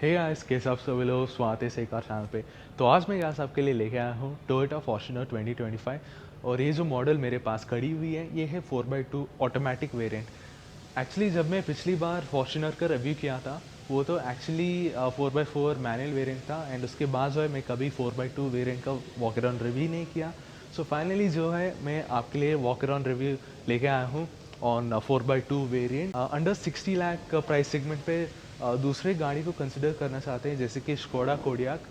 Hey guys, कैसे आप सभी लोग स्वागत है इस एक और चैनल पे। तो आज मैं यहाँ आपके लिए लेके आया हूँ टोयोटा फॉर्च्यूनर 2025। और ये जो मॉडल मेरे पास खड़ी हुई है ये है 4x2 ऑटोमेटिक वेरिएंट। एक्चुअली जब मैं पिछली बार फॉर्च्यूनर का रिव्यू किया था वो तो एक्चुअली 4x4 मैनुअल वेरिएंट था, एंड उसके बाद जो है मैं कभी 4x2 वेरिएंट का वॉक अराउंड रिव्यू नहीं किया। सो फाइनली जो है मैं आपके लिए वॉक अराउंड रिव्यू लेके आया हूँ on 4x2 variant under 60 lakh price segment पे। दूसरे गाड़ी को कंसिडर करना चाहते हैं जैसे कि स्कोडा कोडियाक,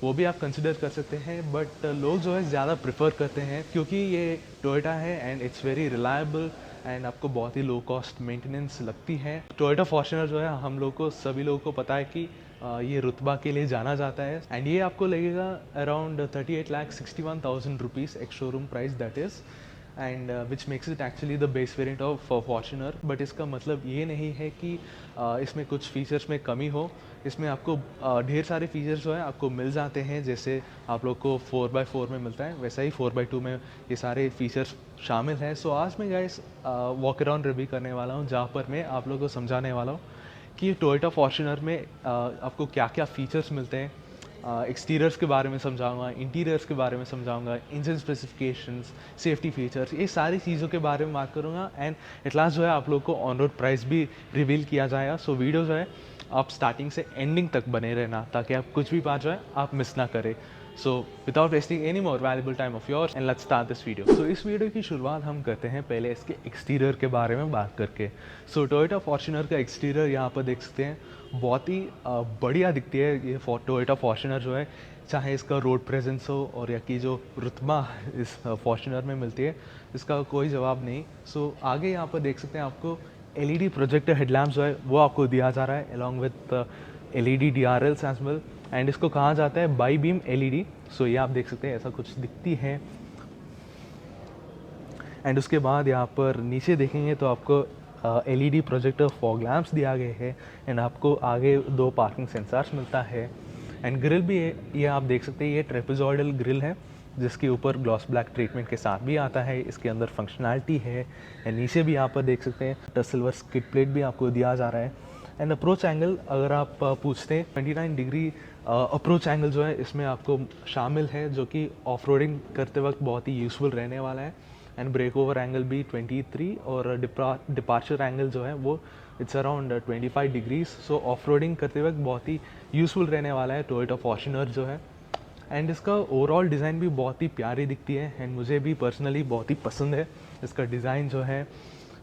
वो भी आप कंसिडर कर सकते हैं, बट लोग जो है ज़्यादा प्रेफर करते हैं क्योंकि ये टोयोटा है and it's very reliable and आपको बहुत ही लो कॉस्ट मेंटेनेंस लगती है। टोयोटा फॉर्च्यूनर जो है हम लोग को सभी लोगों को पता है कि ये रुतबा के लिए जाना जाता है, एंड ये आपको लगेगा around 38,61,000 rupees ex showroom price that is, and which makes it actually the base variant of Fortuner. But इसका मतलब ये नहीं है कि इसमें कुछ फीचर्स में कमी हो। इसमें आपको ढेर सारे फीचर्स जो है आपको मिल जाते हैं, जैसे आप लोग को 4x4 में मिलता है वैसा ही 4x2 में ये सारे फीचर्स शामिल हैं। सो आज मैं गाइस वॉक अराउंड रिव्यू करने वाला हूँ जहाँ पर मैं आप लोगों को समझाने वाला हूँ कि टोयोटा फॉर्च्यूनर में आपको क्या क्या फ़ीचर्स मिलते हैं। एक्सटीरियर्स के बारे में समझाऊंगा, इंटीरियर्स के बारे में समझाऊंगा, इंजन स्पेसिफिकेशंस, सेफ्टी फीचर्स, ये सारी चीज़ों के बारे में बात करूंगा। एंड एट लास्ट जो है आप लोग को ऑन रोड प्राइस भी रिवील किया जाएगा। सो वीडियो जो है आप स्टार्टिंग से एंडिंग तक बने रहना ताकि आप कुछ भी बात जो है आप मिस ना करें। So without wasting any more valuable time of yours and let's start this video. So इस वीडियो की शुरुआत हम करते हैं पहले इसके एक्सटीरियर के बारे में बात करके। सो टोयोटा फॉर्च्यूनर का एक्सटीरियर यहाँ पर देख सकते हैं, बहुत ही बढ़िया दिखती है ये टोयोटा फॉर्च्यूनर जो है, चाहे इसका रोड प्रेजेंस हो और या कि जो रुतबा इस फॉर्च्यूनर में मिलती है इसका कोई जवाब नहीं। सो आगे यहाँ पर देख सकते हैं आपको एलईडी प्रोजेक्टर हेडलैम्प जो है वो आपको दिया जा रहा है along with LED DRLs as well, and इसको कहा जाता है बाई बीम एलईडी। सो ये आप देख सकते हैं ऐसा कुछ दिखती है। एंड उसके बाद यहाँ पर नीचे देखेंगे तो आपको एलईडी प्रोजेक्टर फॉग लैम्प्स दिया गए हैं, एंड आपको आगे 2 पार्किंग सेंसर्स मिलता है। एंड ग्रिल भी ये आप देख सकते हैं, ये ट्रेपेजॉइडल ग्रिल है जिसके ऊपर ग्लॉस ब्लैक ट्रीटमेंट के साथ भी आता है। इसके अंदर फंक्शनैलिटी है। एंड नीचे भी यहाँ पर देख सकते हैं सिल्वर स्किड प्लेट भी आपको दिया जा रहा है। एंड अप्रोच एंगल अगर आप पूछते हैं 29 डिग्री अप्रोच एंगल जो है इसमें आपको शामिल है, जो कि ऑफ रोडिंग करते वक्त बहुत ही यूज़फुल रहने वाला है। एंड ब्रेक ओवर एंगल भी 23 और डिपार्चर एंगल जो है वो it's around 25 degrees. So off roading करते वक्त बहुत ही यूज़फुल रहने वाला है टोयोटा फॉर्च्यूनर जो है। एंड इसका ओवरऑल डिज़ाइन भी बहुत ही प्यारी दिखती है, एंड मुझे भी पर्सनली बहुत ही पसंद है इसका डिज़ाइन जो है,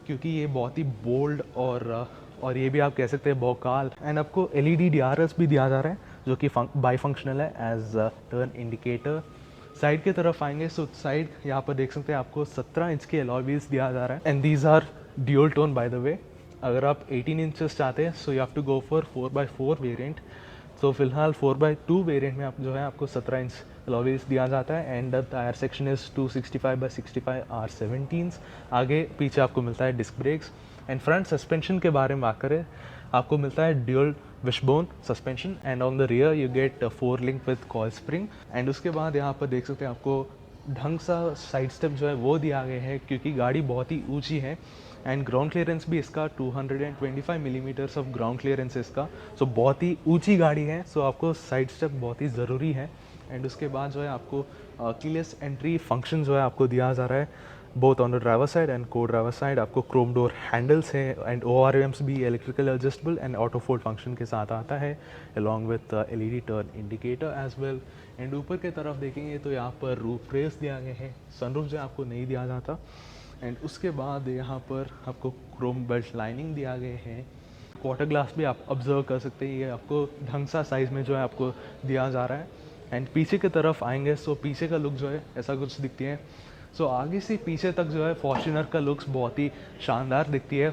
क्योंकि ये बहुत ही बोल्ड और ये भी आप कह सकते हैं भौकाल। एंड आपको एलईडी डीआरएस भी दिया जा रहा है जो कि बाई फंक्शनल है एज टर्न इंडिकेटर। साइड की तरफ आएंगे सो साइड यहाँ पर देख सकते हैं आपको 17 इंच के अलॉय व्हील्स दिया जा रहा है, and these are dual tone by the way. अगर आप 18 इंचेस चाहते हैं so you have to go for 4x4 variant. तो फिलहाल 4x2 वेरिएंट में आप जो है आपको 17 इंच अलॉय व्हील्स दिया जाता है, and the tyre section is 265/65 R17। आगे पीछे आपको मिलता है disc brakes. And front suspension के बारे में बात करें, आपको मिलता है dual wishbone suspension, and on the rear you get 4 link with coil spring. And उसके बाद यहाँ पर देख सकते हैं आपको ढंग सा साइड स्टेप जो है वो दिया गया है क्योंकि गाड़ी बहुत ही ऊंची है, एंड ग्राउंड क्लियरेंस भी इसका 225 मिलीमीटर्स ऑफ ग्राउंड क्लियरेंस है इसका। सो बहुत ही ऊंची गाड़ी है, सो आपको साइड स्टेप बहुत ही ज़रूरी है। एंड उसके बाद जो है आपको कीलेस एंट्री फंक्शन जो है आपको दिया जा रहा है both on the driver side and co driver side. आपको क्रोम डोर हैंडल्स है, एंड ORMs भी electrical adjustable and auto fold function के साथ आता है along with LED turn indicator as well. And ऊपर की तरफ देखेंगे तो यहाँ पर रूफ रेस दिया गया है, सनरूफ जो आपको नहीं दिया जाता। एंड उसके बाद यहाँ पर आपको क्रोम बेल्ट लाइनिंग दिया गया है। क्वार्टर ग्लास भी आप ऑब्जर्व कर सकते हैं, ये आपको ढंग सा साइज़ में जो है आपको दिया जा रहा है। एंड पीछे की तरफ आएंगे सो पीछे का लुक जो है ऐसा कुछ दिखती है। सो आगे से पीछे तक जो है फॉर्च्यूनर का लुक्स बहुत ही शानदार दिखती है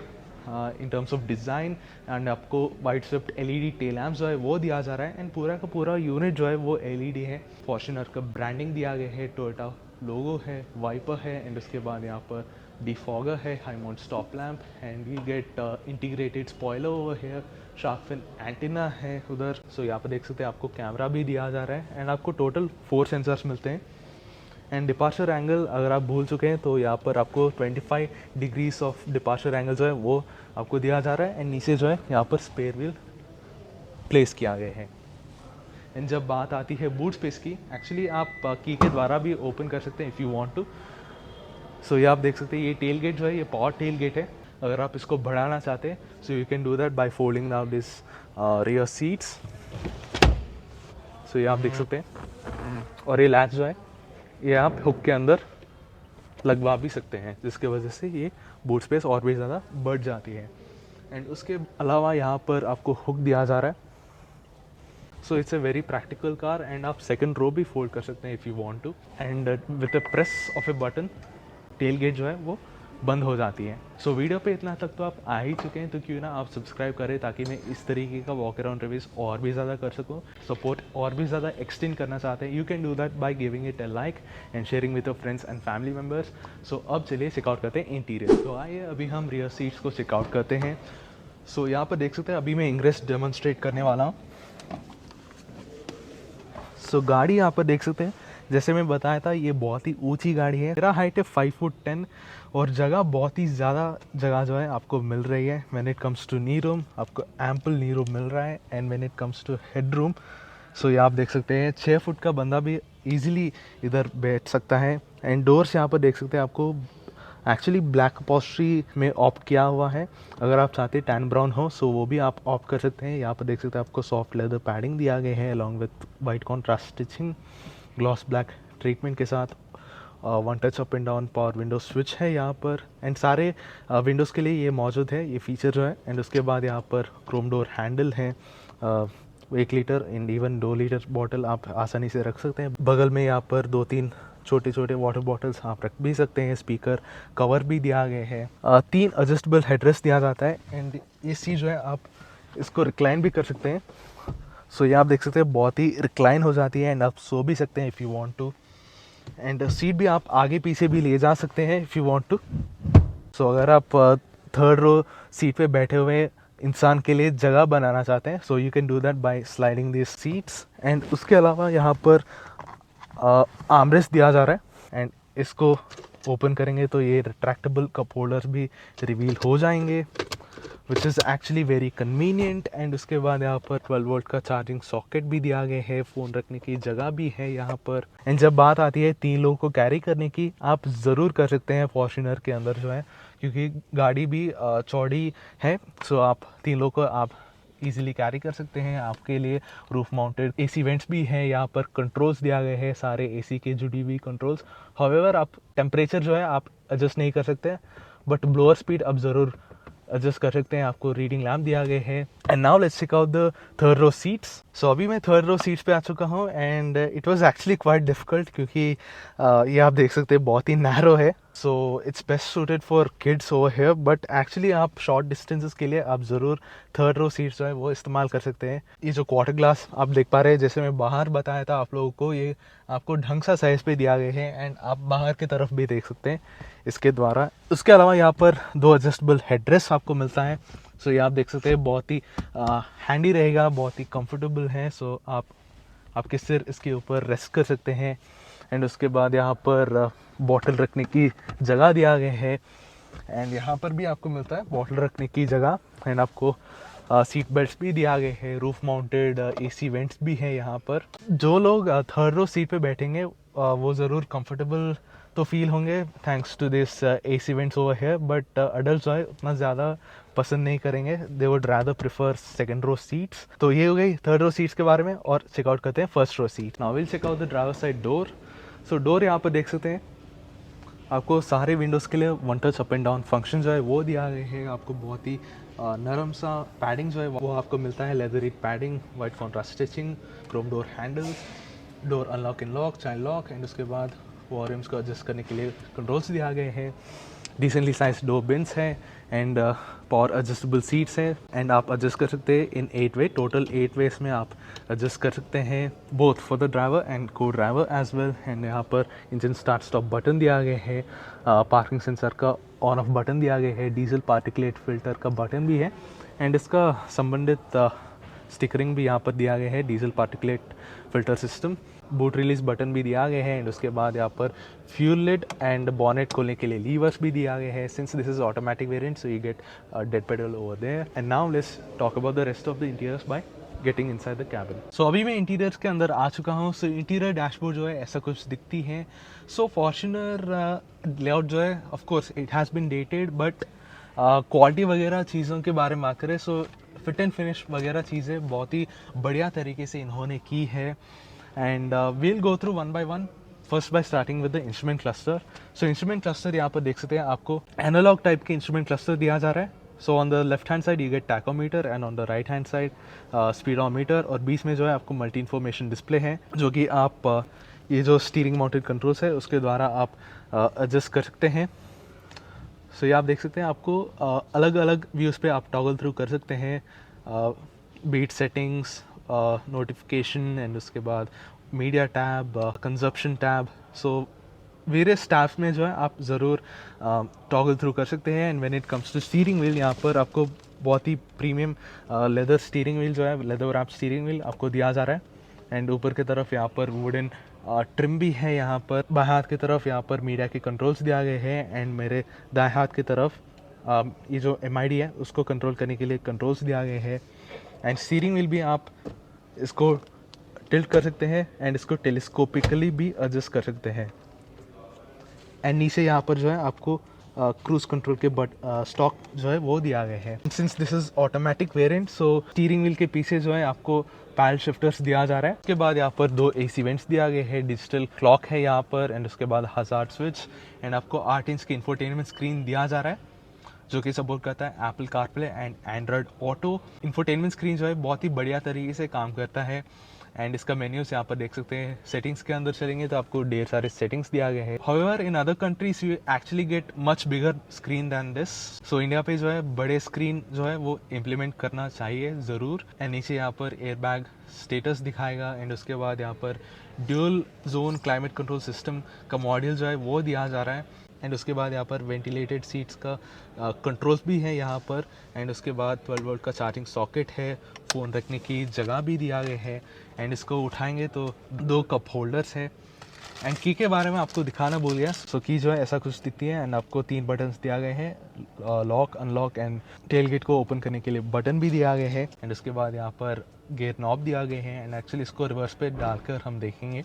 in terms of design. And आपको white Swift LED tail lamp जो है वो दिया जा रहा है, एंड पूरा का पूरा यूनिट जो है वो एलईडी है। फॉर्च्यूनर का ब्रांडिंग दिया गया है, टोयोटा लोगो है, वाइपर है, एंड उसके बाद यहाँ पर डिफॉगर है, high mount stop lamp, and we get integrated spoiler over here, shark fin antenna है उधर। सो यहाँ पर देख सकते हैं आपको कैमरा भी दिया जा रहा है, एंड आपको टोटल 4 सेंसर्स मिलते हैं। एंड डिपार्चर एंगल अगर आप भूल चुके हैं तो यहाँ पर आपको 25 डिग्रीज ऑफ डिपार्चर एंगल जो है वो आपको दिया जा रहा है। एंड नीचे जो है यहाँ पर स्पेयर व्हील प्लेस किया गया है। एंड जब बात आती है बूट स्पेस की, एक्चुअली आप की के द्वारा भी ओपन कर सकते हैं इफ़ यू वांट टू। सो ये आप देख सकते हैं, ये टेल गेट जो है ये पावर टेल गेट है। अगर आप इसको बढ़ाना चाहते हैं so you can do that by folding down this rear seats. So ये आप देख सकते हैं, और ये लैच जो है ये आप हुक के अंदर लगवा भी सकते हैं, जिसके वजह से ये बूट स्पेस और भी ज़्यादा बढ़ जाती है। एंड उसके अलावा यहाँ पर आपको हुक दिया जा रहा है। So it's a very practical car, and आप सेकंड रो भी फोल्ड कर सकते हैं if you want to. And with a press of a button tail gate जो है वो बंद हो जाती है। सो वीडियो पे इतना तक तो आप आ ही चुके हैं, तो क्यों ना आप सब्सक्राइब करें ताकि मैं इस तरीके का वॉक अराउंड रिव्यूज और भी ज़्यादा कर सकूँ। सपोर्ट और भी ज़्यादा एक्सटेंड करना चाहते हैं, you can do that by giving it a like and sharing with your friends and family members. So अब चलिए चेकआउट करते हैं इंटीरियर। तो आइए अभी हम रियर सीट्स को चेकआउट करते हैं। सो यहाँ पर देख सकते हैं अभी मैं इंग्रेस डेमोन्स्ट्रेट करने वाला हूँ। सो गाड़ी यहाँ पर देख सकते हैं, जैसे मैं बताया था ये बहुत ही ऊंची गाड़ी है। मेरा हाइट है 5'10" और जगह बहुत ही ज़्यादा जगह जो है आपको मिल रही है। When it comes to knee room आपको एम्पल नी रूम मिल रहा है, and when it comes to head room so ये आप देख सकते हैं 6 फुट का बंदा भी इजीली इधर बैठ सकता है। एंड डोर्स यहाँ पर देख सकते हैं आपको एक्चुअली ब्लैक अपॉस्ट्री में ऑप्ट किया हुआ है। अगर आप चाहते हैं टैन ब्राउन हो सो वो भी आप ऑप्ट कर सकते हैं। यहाँ पर देख सकते हैं आपको सॉफ्ट लेदर पैडिंग दिया गया है along with white contrast stitching, gloss black treatment के साथ। One touch up and down power window switch है यहाँ पर, एंड सारे विंडोज़ के लिए ये मौजूद है ये फीचर जो है। एंड उसके बाद यहाँ पर क्रोम डोर हैंडल है। 1 litre and even 2 litre bottle आप आसानी से रख सकते हैं। बगल में यहाँ पर 2-3 छोटे छोटे वाटर बॉटल्स आप रख भी सकते हैं। स्पीकर कवर भी दिया गया है। 3 एडजस्टेबल हेडरेस्ट दिया जाता है, एंड ये सीट जो है आप इसको रिक्लाइन भी कर सकते हैं। सो ये आप देख सकते हैं बहुत ही रिक्लाइन हो जाती है, एंड आप सो भी सकते हैं if you want to. And seat भी आप आगे पीछे भी ले जा सकते हैं if you want to. So अगर आप थर्ड रो सीट पे बैठे हुए इंसान के लिए जगह बनाना चाहते हैं so you can do that bye sliding this seats. And उसके अलावा यहाँ पर आर्मरेस्ट दिया जा रहा है, एंड इसको ओपन करेंगे तो ये रिट्रैक्टेबल कप होल्डर्स भी रिवील हो जाएंगे, which is actually very convenient. And उसके बाद यहाँ पर 12 वोल्ट का चार्जिंग सॉकेट भी दिया गया है, फ़ोन रखने की जगह भी है यहाँ पर। एंड जब बात आती है 3 लोगों को कैरी करने की, आप ज़रूर कर सकते हैं फॉर्च्यूनर के अंदर जो है, क्योंकि गाड़ी भी चौड़ी है। सो आप 3 लोगों को आप इजीली कैरी कर सकते हैं। आपके लिए रूफ माउंटेड एसी वेंट्स भी हैं, यहाँ पर कंट्रोल्स दिया गए हैं सारे एसी के जुड़ी हुई कंट्रोल्स। हाउएवर आप टेम्परेचर जो है आप एडजस्ट नहीं कर सकते, बट ब्लोअर स्पीड आप ज़रूर एडजस्ट कर सकते हैं। आपको रीडिंग लैम्प दिया गया है। And now let's check out the third row seats. So अभी मैं थर्ड रो सीट्स पे आ चुका हूँ, and it was actually quite difficult, क्योंकि ये आप देख सकते हैं बहुत ही नैरो है। So it's best suited for kids over here, but actually आप शॉर्ट डिस्टेंसेस के लिए आप ज़रूर थर्ड रो सीट्स जो है वो इस्तेमाल कर सकते हैं। ये जो क्वार्टर ग्लास आप देख पा रहे हैं, जैसे मैं बाहर बताया था आप लोगों को, ये आपको ढंग सा साइज़ पे दिया गया है, एंड आप बाहर की तरफ भी देख सकते हैं इसके द्वारा। उसके अलावा यहाँ पर 2 एडजस्टेबल हेडरेस्ट आपको मिलता है। सो ये आप देख सकते हैं बहुत ही हैंडी रहेगा, बहुत ही कंफर्टेबल है। सो आप आपके सिर इसके ऊपर रेस्ट कर सकते हैं। एंड उसके बाद यहाँ पर बॉटल रखने की जगह दिया गया है, एंड यहाँ पर भी आपको मिलता है बॉटल रखने की जगह। एंड आपको सीट बेल्ट्स भी दिया गए हैं, रूफ माउंटेड एसी वेंट्स भी हैं यहाँ पर। जो लोग थर्ड रो सीट पे बैठेंगे वो ज़रूर कंफर्टेबल तो फील होंगे thanks to this AC vents over here, but adult जो है उतना ज़्यादा पसंद नहीं करेंगे। They would rather prefer second row seats. तो ये हो गई थर्ड रो सीट्स के बारे में, और चेकआउट करते हैं first row seat. Now will check out the driver side door. So door यहाँ पर देख सकते हैं आपको सारे विंडोज़ के लिए one touch up and down function जो है वो दिया गया है। आपको बहुत ही नरम सा पैडिंग जो है वो आपको मिलता है, leathery padding, white contrast stitching, Chrome door handles, door unlock in lock, child lock, and उसके बाद वॉल्यूम्स को एडजस्ट करने के लिए कंट्रोल्स दिया गए हैं। डिसेंटली साइज डोर बिन्स है, एंड पावर एडजस्टेबल सीट्स हैं, एंड आप एडजस्ट कर सकते हैं इन 8 वे, टोटल 8 वेज में आप एडजस्ट कर सकते हैं, both for the driver and co driver as well. And यहाँ पर इंजन स्टार्ट स्टॉप बटन दिया गया है, पार्किंग सेंसर का ऑन ऑफ बटन दिया गया है, डीजल पार्टिकुलेट फिल्टर का बटन भी है, एंड इसका संबंधित स्टिकरिंग भी यहाँ पर दिया गया है, diesel particulate filter system. Boot release button भी दिया गया है, एंड उसके बाद यहाँ पर फ्यूल लिड एंड बॉनेट खोलने के लिए लीवर्स भी दिया गया है। Since this is automatic variant so you get dead pedal over there. And now let's talk about the rest of the interiors by getting inside the cabin. So अभी मैं interiors के अंदर आ चुका हूँ। सो इंटीरियर डैशबोर्ड जो है ऐसा कुछ दिखती है। सो फॉर्च्यूनर लेआउट जो है of course it has been dated, but quality वगैरह चीज़ों के बारे में बात करें, सो फिट एंड फिनिश वगैरह चीज़ें बहुत ही बढ़िया तरीके से इन्होंने की है। And we'll go through one by one, first by starting with the instrument cluster. So instrument cluster यहाँ पर देख सकते हैं, आपको एनालॉग टाइप के इंस्ट्रूमेंट क्लस्टर दिया जा रहा है। So on the left hand side you get tachometer and on the right hand side speedometer, और बीच में जो है आपको मल्टी इन्फॉर्मेशन डिस्प्ले है, जो कि आप ये जो स्टीयरिंग माउंटेड कंट्रोल्स है उसके द्वारा आप एडजस्ट कर सकते हैं। सो ये आप देख सकते हैं, आपको अलग अलग व्यूज़ पे आप टॉगल थ्रू कर सकते हैं, बीट सेटिंग्स, नोटिफिकेशन, एंड उसके बाद media tab, consumption tab. So various tabs में जो है आप ज़रूर टॉगल थ्रू कर सकते हैं। And when it comes to steering wheel, यहाँ पर आपको बहुत ही प्रीमियम लेदर स्टीयरिंग व्हील जो है, लेदर रैप स्टीयरिंग व्हील आपको दिया जा रहा है। एंड ऊपर की तरफ यहाँ पर वुडन ट्रिम भी है। यहाँ पर बाएं हाथ की तरफ यहाँ पर मीडिया के कंट्रोल्स दिया गए हैं, एंड मेरे दाएं हाथ की तरफ ये जो MID है उसको कंट्रोल करने के लिए कंट्रोल्स दिया गए हैं। एंड स्टीयरिंग व्हील भी आप इसको टिल्ट कर सकते हैं एंड इसको टेलीस्कोपिकली भी एडजस्ट कर सकते हैं। एंड नीचे यहाँ पर जो है आपको क्रूज कंट्रोल के स्टॉक जो है वो दिया गया है। Since this is automatic variant, so steering wheel के पीछे जो है आपको पैडल शिफ्टर्स दिया जा रहा है। उसके बाद यहाँ पर 2 AC वेंट्स दिया गया है, डिजिटल क्लॉक है यहाँ पर, एंड उसके बाद हजार्ड स्विच, एंड आपको 8 इंच की इंफोटेनमेंट स्क्रीन दिया जा रहा है, जो कि सपोर्ट करता है Apple CarPlay and Android auto. Infotainment screen जो है बहुत ही बढ़िया तरीके से काम करता है। एंड इसका मेन्यूज यहाँ पर देख सकते हैं। सेटिंग्स के अंदर चलेंगे तो आपको ढेर सारे सेटिंग्स दिया गया है। However in other countries you actually get much bigger screen than this. So India पे जो है बड़े स्क्रीन जो है वो इम्प्लीमेंट करना चाहिए ज़रूर। एंड नीचे यहाँ पर एयरबैग स्टेटस दिखाएगा, एंड उसके बाद यहाँ पर dual zone climate control system का मॉड्यूल जो है वो दिया जा रहा है। एंड उसके बाद यहाँ पर वेंटिलेटेड सीट्स का कंट्रोल्स भी है यहाँ पर। एंड उसके बाद 12 वोल्ट का चार्जिंग सॉकेट है, फ़ोन रखने की जगह भी दिया गया है। एंड इसको उठाएंगे तो 2 कप होल्डर्स है। एंड की के बारे में आपको दिखाना भूल गया। सो की जो है ऐसा कुछ दिखती है, एंड आपको 3 बटन्स दिया गए हैं, lock, unlock and tail gate को ओपन करने के लिए बटन भी दिया गया है। एंड उसके बाद यहाँ पर गेयर नॉब दिया गए हैं। एंड एक्चुअली इसको रिवर्स पे डालकर हम देखेंगे।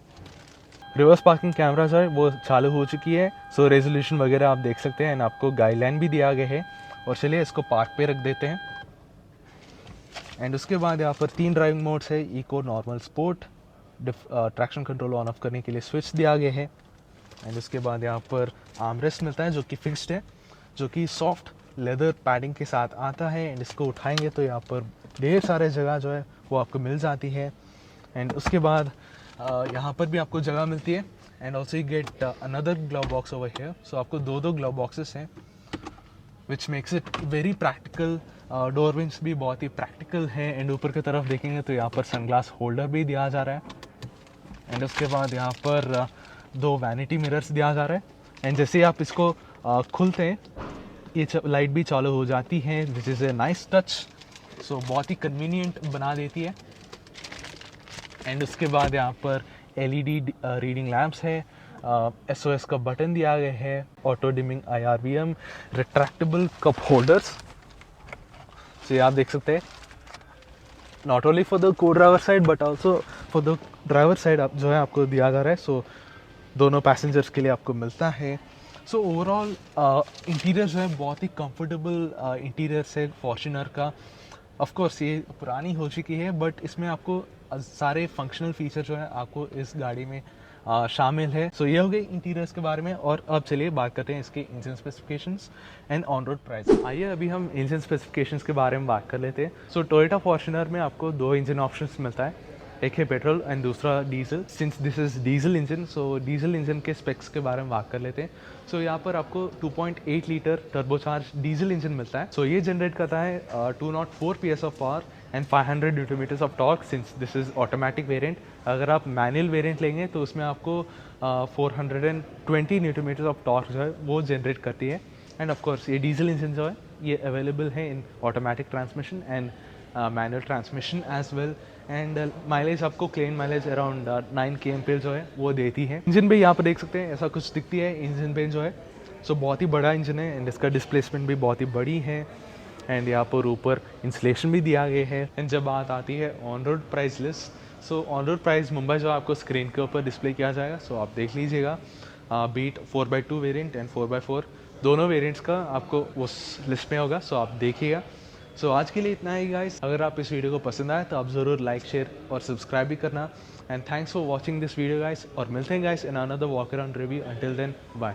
रिवर्स पार्किंग कैमरा जो है वो चालू हो चुकी है। सो रेजोल्यूशन वगैरह आप देख सकते हैं, एंड आपको गाइडलाइन भी दिया गया है। और चलिए इसको पार्क पे रख देते हैं। एंड उसके बाद यहाँ पर 3 ड्राइविंग मोड्स है, eco, normal, sport. Traction control on off करने के लिए स्विच दिया गया है। एंड उसके बाद यहाँ पर आर्मरेस्ट मिलता है जो कि फिक्स्ड है, जो कि सॉफ्ट लेदर पैडिंग के साथ आता है। एंड इसको उठाएंगे तो यहाँ पर ढेर सारे जगह जो है वो आपको मिल जाती है। एंड उसके बाद यहाँ पर भी आपको जगह मिलती है। And also you get another glove box over here. So आपको 2 ग्लव बॉक्सेस हैं, which makes it very practical. Door wings भी बहुत ही प्रैक्टिकल है। एंड ऊपर की तरफ देखेंगे तो यहाँ पर सनग्लास होल्डर भी दिया जा रहा है। एंड उसके बाद यहाँ पर 2 वैनिटी मिरर्स दिया जा रहा है। एंड जैसे ही आप इसको खुलते हैं ये लाइट भी चालू हो जाती है, which is a nice touch. So बहुत ही कन्वीनियंट बना देती है। एंड उसके बाद यहाँ पर LED रीडिंग लैम्प्स है, SOS का बटन दिया गया है, auto dimming IRVM, retractable cup holders. So ये आप देख सकते हैं, not only for the co driver side but also for the driver side आप जो है आपको दिया जा रहा है। सो दोनों पैसेंजर्स के लिए आपको मिलता है। सो ओवरऑल इंटीरियर जो है बहुत ही कंफर्टेबल इंटीरियर है फॉर्च्यूनर का। ऑफ कोर्स ये पुरानी हो चुकी है, बट इसमें आपको सारे फंक्शनल फीचर जो है आपको इस गाड़ी में शामिल है। सो ये हो गई इंटीरियर्स के बारे में। और अब चलिए बात करते हैं इसके engine specifications and on road price. आइए अभी हम इंजन स्पेसिफिकेशंस के बारे में बात कर लेते हैं। सो टोयोटा फॉर्च्यूनर में आपको 2 इंजन ऑप्शंस मिलता है, एक है पेट्रोल एंड दूसरा diesel. Since this is diesel engine, so diesel engine के स्पेक्स के बारे में बात कर लेते हैं। सो यहाँ पर आपको 2.8 लीटर टर्बोचार्ज डीजल इंजन मिलता है। सो ये जनरेट करता है 204 PS of power and 500 newton metres of torque. Since this is automatic variant, अगर आप मैनुअल वेरिएंट लेंगे तो उसमें आपको 420 न्यूटन मीटर्स ऑफ टॉर्क जो है वो जनरेट करती है। एंड ऑफ कोर्स ये डीजल इंजन जो है ये अवेलेबल है in automatic transmission and manual transmission as well. And mileage आपको क्लेम माइलेज अराउंड 9 km जो है वो देती है। इंजन पे यहाँ पर देख सकते हैं ऐसा कुछ दिखती है इंजन पे जो है। सो बहुत ही बड़ा इंजन है एंड इसका डिस्प्लेसमेंट भी बहुत ही बड़ी है। एंड यहाँ पर ऊपर इंस्टॉलेशन भी दिया गया है। एंड जब बात आती है on road price list, so on road price Mumbai जो आपको स्क्रीन के ऊपर डिस्प्ले किया जाएगा, सो आप देख लीजिएगा। Beat 4x2 variant and 4x4 दोनों वेरिएंट्स का आपको उस लिस्ट में होगा, सो आप देखिएगा। सो आज के लिए इतना ही गाइस। अगर आप इस वीडियो को पसंद आए तो आप ज़रूर लाइक, शेयर और सब्सक्राइब भी करना। And thanks for watching this video guys, और मिलते हैं guys in another walk around review. Until then bye.